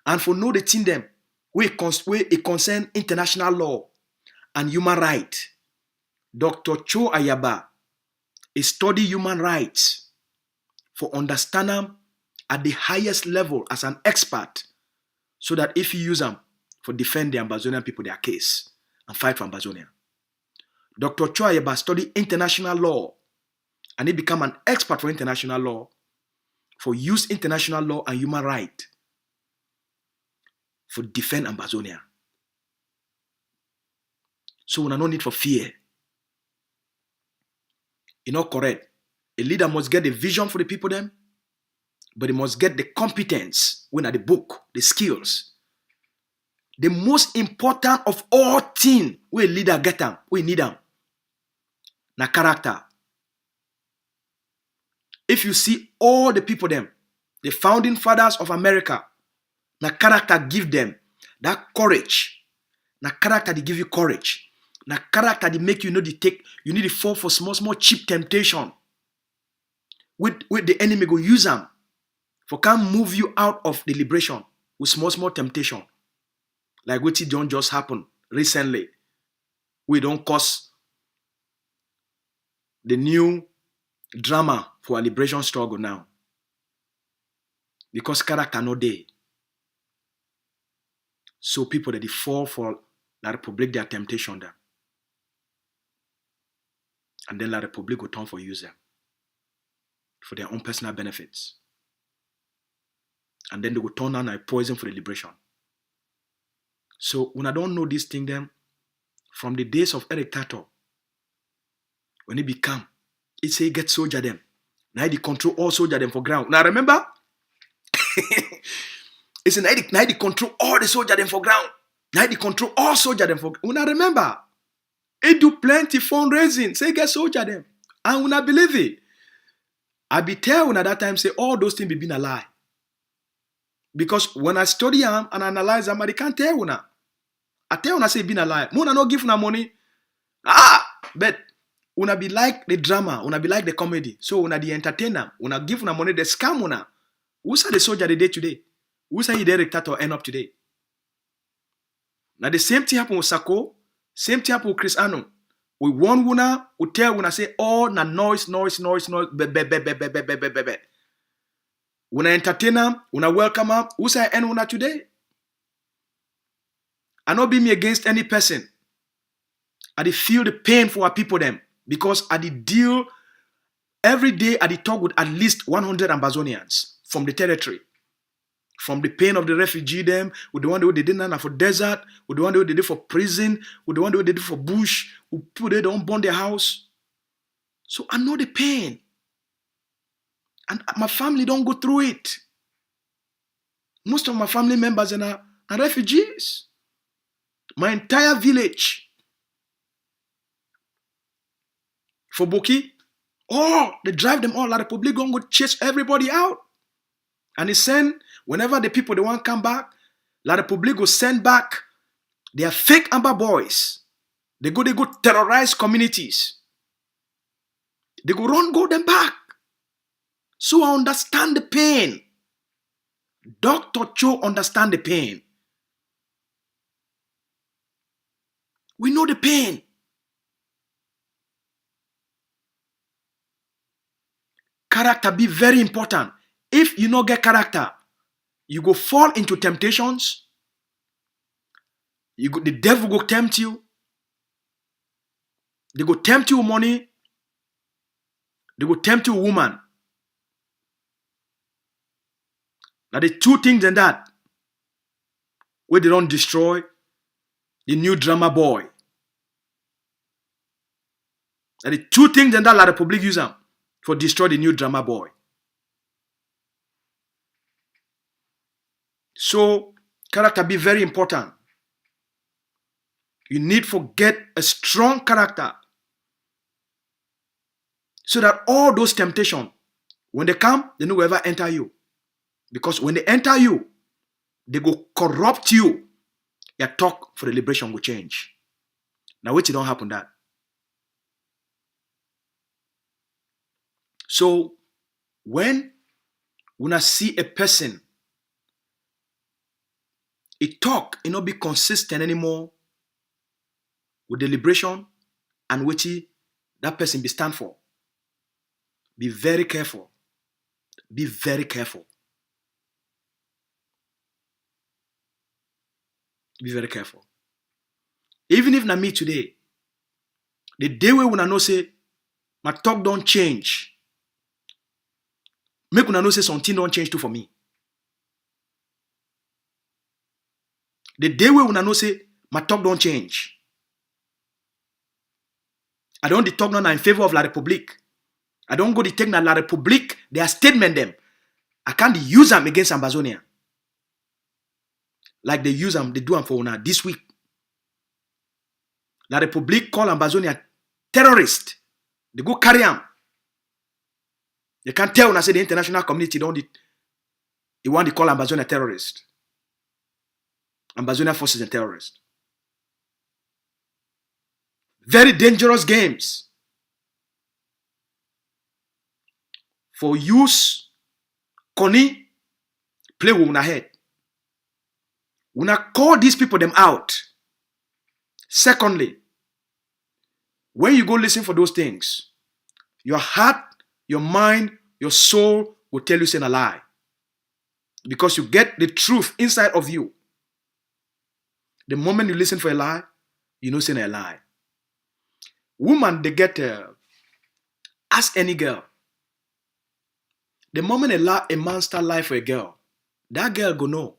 And for know the thing them where it concern international law and human rights. Dr. Cho Ayaba, he study human rights for understand them at the highest level as an expert, so that if you use them for defend the Ambazonian people their case and fight for Ambazonia. Dr. Chua studied international law and he became an expert for international law, for use international law and human right for defend Ambazonia. So we have no need for fear. You know, correct. A leader must get the vision for the people them, but he must get the competence, when at the book, the skills. The most important of all things we a leader get them, we need them. Na character. If you see all the people them, the founding fathers of America, na character give them that courage. Na character they give you courage. Na character they make you know you need to fall for small cheap temptation. With the enemy go use them for can move you out of the liberation with small temptation. Like what it don't just happen recently. We don't cause the new drama for a liberation struggle now. Because character no day. So people that they fall for La Republic their temptation there. And then La Republic will turn for user for their own personal benefits. And then they will turn on a poison for the liberation. So when I don't know this thing then, from the days of Eric Tato, when he become, he say get soldier them. Now he control all soldier them for ground. Now remember? It's now he control all the soldier them for ground. Now he control all soldier them for ground. Now remember? He do plenty fundraising. Say get soldier them. And when I believe it, I be tell when at that time say all those things be been a lie. Because when I study them and analyze them, I can't tell una. I tell una say been a lie. Muna no give una money. But una be like the drama, una be like the comedy. So una the entertainer, una give una money, the scam una. Who say the soldier the day today? Who say he director end up today? Now the same thing happen with Sako, same thing happen with Chris Anu. We warn una, we tell una say all na noise, be. Una entertain them, una welcome them. Who say end una today? I not be me against any person. I dey feel the pain for our people them because I dey deal every day. I dey talk with at least 100 Ambazonians from the territory, from the pain of the refugee them, with the one who they didn't for desert, with the one who they did for prison, with the one who they did for bush, who put they don't burn their house. So I know the pain, and my family don't go through it. Most of my family members are refugees. My entire village. For Boki, they drive them all. La Republic gonna go chase everybody out. And he send, whenever the people they want come back, La Republic will send back their fake Amber boys. They go terrorize communities. They go them back. So I understand the pain. Dr. Cho understand the pain. We know the pain. Character be very important. If you not get character, you go fall into temptations. The devil go tempt you. They go tempt you with money. They go tempt you with woman. Now the two things in that where they don't destroy the new drama boy. Now the two things in that La Republic use them for destroy the new drama boy. So character be very important. You need to get a strong character so that all those temptations, when they come, they no ever enter you. Because when they enter you, they go corrupt you. Your talk for the liberation will change. Now wait, it don't happen that. So when I see a person, it talk, it not be consistent anymore with the liberation and what that person be stand for. Be very careful. Be very careful. Be very careful. Even if na me today, the day wey una know say my talk don't change, make una know say something don't change too for me. The day wey una know say my talk don't change, I don't talk now in favor of La République. I don't go to take na La République, their statement them. I can't use them against Ambazonia. Like they use them, they do them for una this week. La République call Ambazonia terrorist. They go carry them. They can't tell when I say the international community they want to call Ambazonia terrorist. Ambazonia forces and terrorists. Very dangerous games. For use, Connie, play with una head. Una call these people them out. Secondly, when you go listen for those things, your heart, your mind, your soul will tell you saying a lie. Because you get the truth inside of you. The moment you listen for a lie, you know saying a lie. Woman, they get, ask any girl. The moment a man start lie for a girl, that girl go know.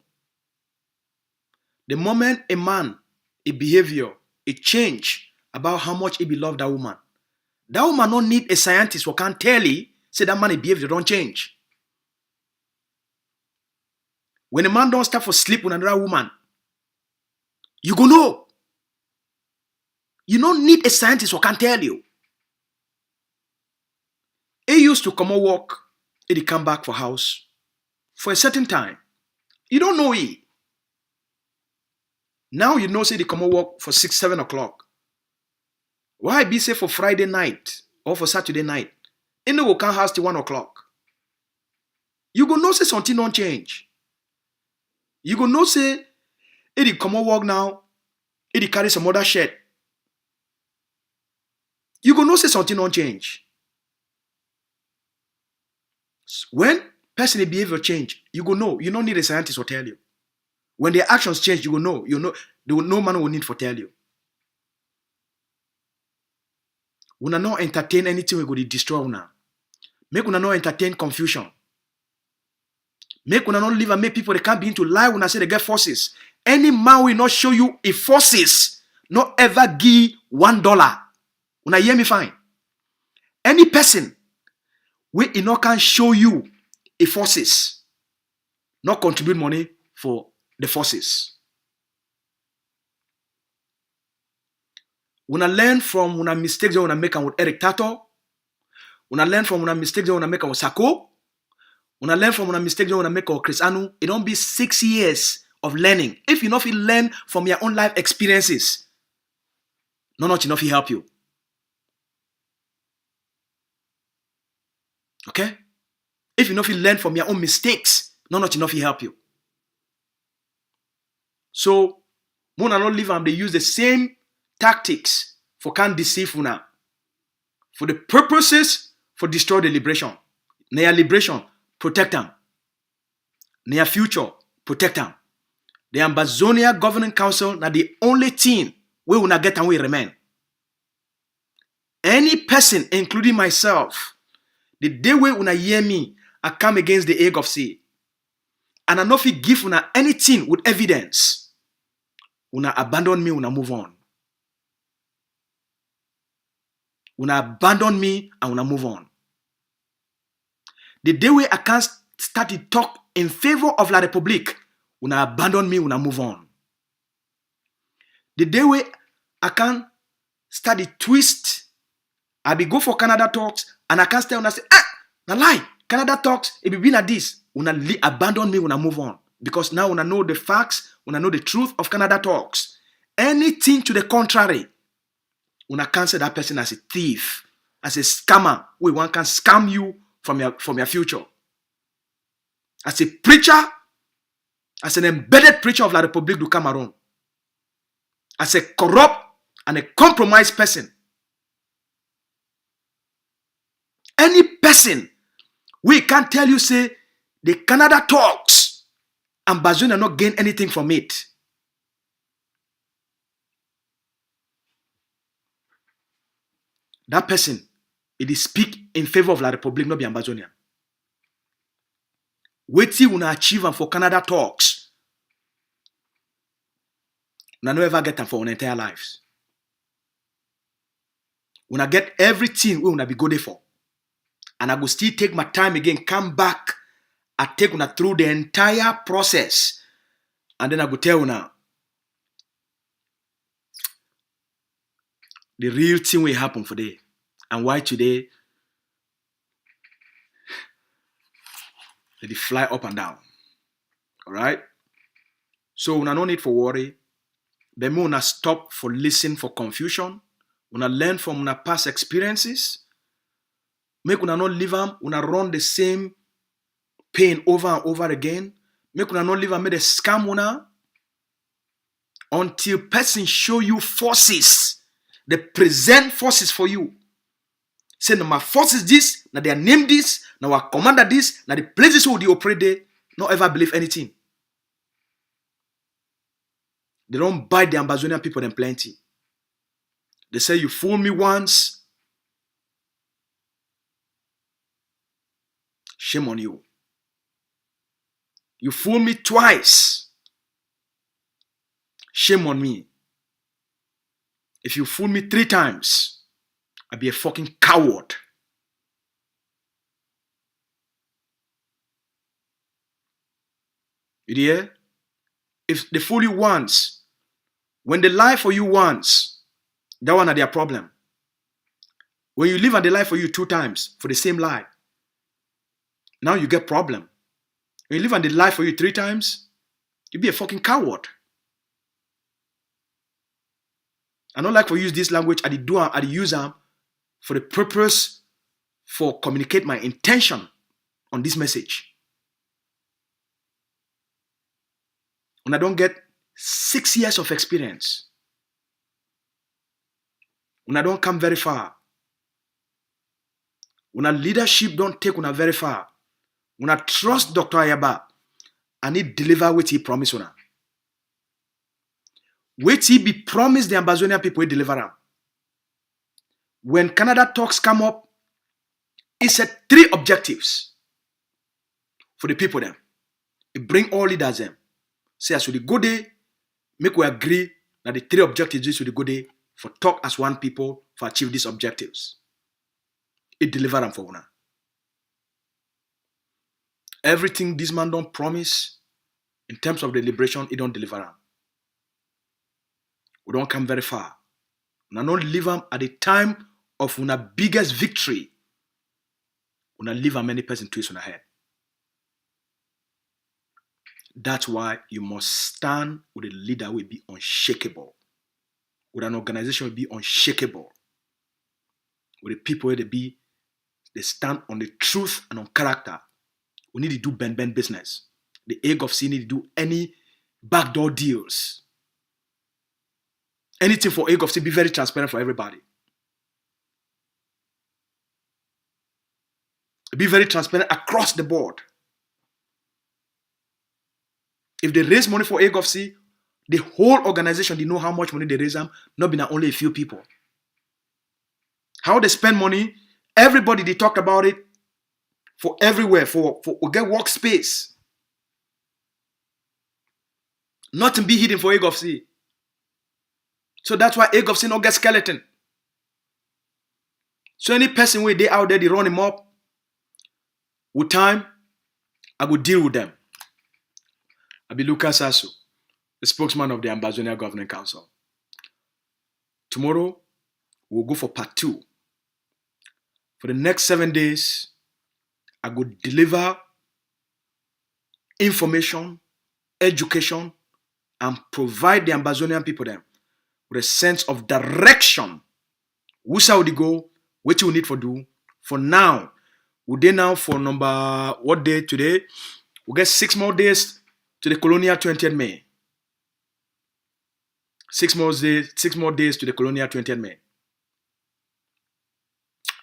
The moment a man, a behavior, a change about how much he be love that woman don't need a scientist who can tell you, say that man behavior don't change. When a man don't start for sleep with another woman, you go know. You don't need a scientist who can tell you. He used to come and work, he come back for house for a certain time. You don't know it. Now you know say they come and work for 6, 7 o'clock. Why be say for Friday night or for Saturday night? He no go come house till 1 o'clock. You go know say something don't change. You go know say he come and work now, he carry some other shirt. You go know say something don't change. When personal behavior change, you go know. You don't need a scientist to tell you. When their actions change, you go know. You know. No man will need to tell you. Una not entertain anything we go to destroy una. Make una not entertain confusion. Make una not live and make people they can't begin to lie when I say they get forces. Any man will not show you a forces, not ever give $1. Una hear me fine. Any person we not can show you a forces, not contribute money for the forces. Una learn from una mistakes that una make with Eric Tato. Una learn from una mistakes that una make with Sako. Una learn from una mistakes that una make with Chris Anu. It don't be 6 years of learning. If you not feel learn from your own life experiences, not enough will help you. Okay? If you not feel learn from your own mistakes, not enough will help you. So, Mona not live and they use the same tactics for can't deceive una. For the purposes for destroy the liberation. Their liberation, protect them. Their future, protect them. The Ambazonia Governing Council na the only thing we will not get and we remain. Any person, including myself, the day we una hear me, I come against the egg of sea. And I know if you give una anything with evidence, una abandon me, una move on. Una abandon me and una move on. The day we I can't start to talk in favor of La République, una abandon me, una move on. The day we I can't start to twist, I be go for Canada talks, and I can't stay and I say, na lie, Canada talks, it be been at this. Una abandon me, una move on. Because now una know the facts, una know the truth of Canada talks. Anything to the contrary, una can't say that person as a thief, as a scammer. One can scam you from your future. As a preacher, as an embedded preacher of La République du Cameroon, as a corrupt and a compromised person. Any person, we can't tell you say the Canada talks and Bazonia not gain anything from it. that person, it is speak in favor of La Republique, not be Ambazonian. Wait till una achieve and for Canada talks. Una no ever get them for our entire lives. Una get everything we una be good for. And I go still take my time again, come back, I take una through the entire process. And then I go tell una the real thing will happen for today. And why today they fly up and down. Alright? So una no need for worry. But me una stop for listen for confusion. Una learn from una past experiences. Make una not live am, una run the same pain over and over again. Make una not live am, make the scam una. Until person show you forces. They present forces for you. Say, no, my forces this, now they are named this, now I commander this, now the places who they operate there, not ever believe anything. They don't buy the Ambazonian people them plenty. They say, you fool me once, shame on you. You fool me twice, shame on me. If you fool me 3 times, I'll be a fucking coward. You hear? If they fool you once, when they lie for you once, that one are their problem. When you live and they lie for you 2 times for the same lie, now you get problem. When you live and they lie for you 3 times, you be a fucking coward. I don't like for use this language, I use them for the purpose for communicate my intention on this message. When I don't get 6 years of experience, when I don't come very far, when a leadership don't take una very far, when I trust Dr. Ayaba, I need deliver what he promised una. Wait he be promised the Ambazonian people will deliver them. When Canada talks come up, it said 3 objectives for the people them. It bring all leaders them. Say as we go there, make we agree that the 3 objectives is we go there for talk as one people for achieve these objectives. It deliver them for una. Everything this man don't promise in terms of the liberation, it don't deliver them. We don't come very far. We don't live them at the time of una biggest victory. We don't live a many person twist on our head. That's why you must stand with a leader who will be unshakable. With an organization will be unshakable. With the people where they stand on the truth and on character. We need to do bend business. The egg of sin need to do any backdoor deals. Anything for egg of sin, be very transparent for everybody. Be very transparent across the board. If they raise money for egg of sin, the whole organization, they know how much money they raise them, not be only a few people. How they spend money, everybody they talk about it for everywhere, for get workspace. Nothing be hidden for egg of sin. So that's why egg of sin don't get skeleton. So any person where they out there, they run him up. With time, I will deal with them. I'll be Lucas Asu, the spokesman of the Ambazonian Governing Council. Tomorrow, we'll go for part 2. For the next 7 days, I will deliver information, education, and provide the Ambazonian people them with a sense of direction. Which would go, what you need for do. For now, we day now for number, what day today? We get 6 more days to the colonial 20th May. 6 more days to the colonial 20th May.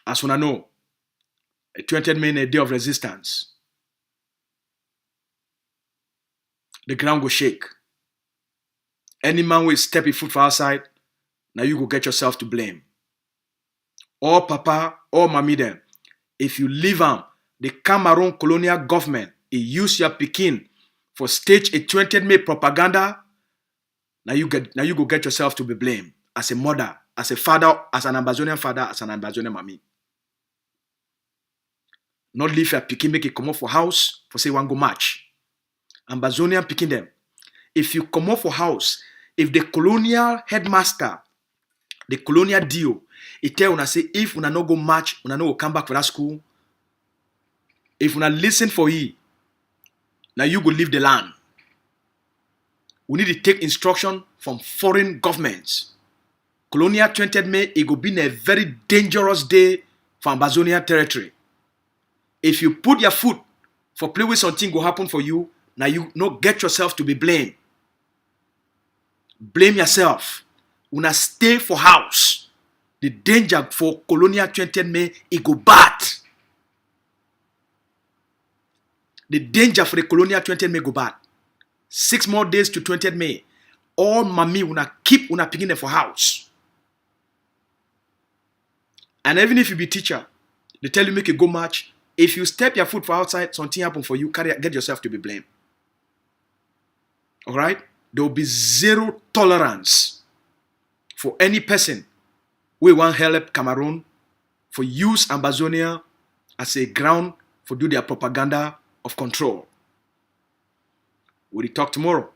As we know, a 20th May is a day of resistance. The ground will shake. Any man will step his foot for outside, now you go get yourself to blame. or papa or mommy them, if you leave them, the Cameroon colonial government, it use your pikin for stage a 20th May propaganda. Now you go get yourself to be blamed as a mother, as a father, as an Ambazonian father, as an Ambazonian mommy. Not leave your pikin make it come up for house for say one go match. Ambazonian pikin them. If you come up for house, if the colonial headmaster, the colonial deal, it tell una say if una no go match, una no go come back for that school. If una listen for ye, now you go leave the land. We need to take instruction from foreign governments. Colonial 20th May, it go be a very dangerous day for Ambazonian territory. If you put your foot for play with something go happen for you, now you no get yourself to be blamed. Blame yourself. Una stay for house. The danger for colonial 20th May, it go bad. The danger for the colonial 20th May go bad. 6 more days to 20th May. All mommy una keep una picking them for house. And even if you be teacher, they tell you make a go match. If you step your foot for outside, something happen for you, get yourself to be blamed. All right? There will be zero tolerance for any person who want help Cameroon for use Ambazonia as a ground for do their propaganda of control. We'll talk tomorrow.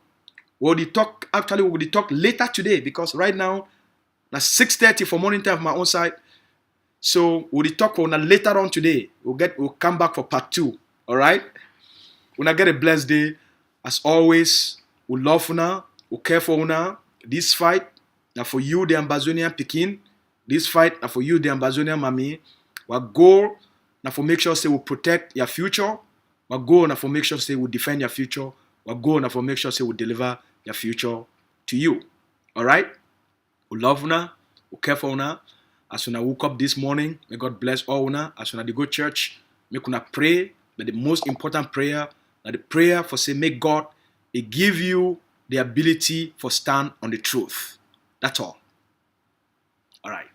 We will talk later today because right now, now 6:30 for morning time of my own side. So we'll talk for later on today. We'll come back for part 2. All right? When I get a blessed day, as always, we love una, we care for una. This fight now for you, the Ambazonian Pekin. This fight now for you, the Ambazonian Mami. Our goal now for make sure say we protect your future. Our goal now for make sure say we defend your future. Our goal now for make sure say we deliver your future to you. All right? We love una, we care for una. As soon as I woke up this morning, may God bless all una. As soon as they go to church, make una pray. But the most important prayer, the prayer for say, make God give you the ability for stand on the truth. That's all. All right.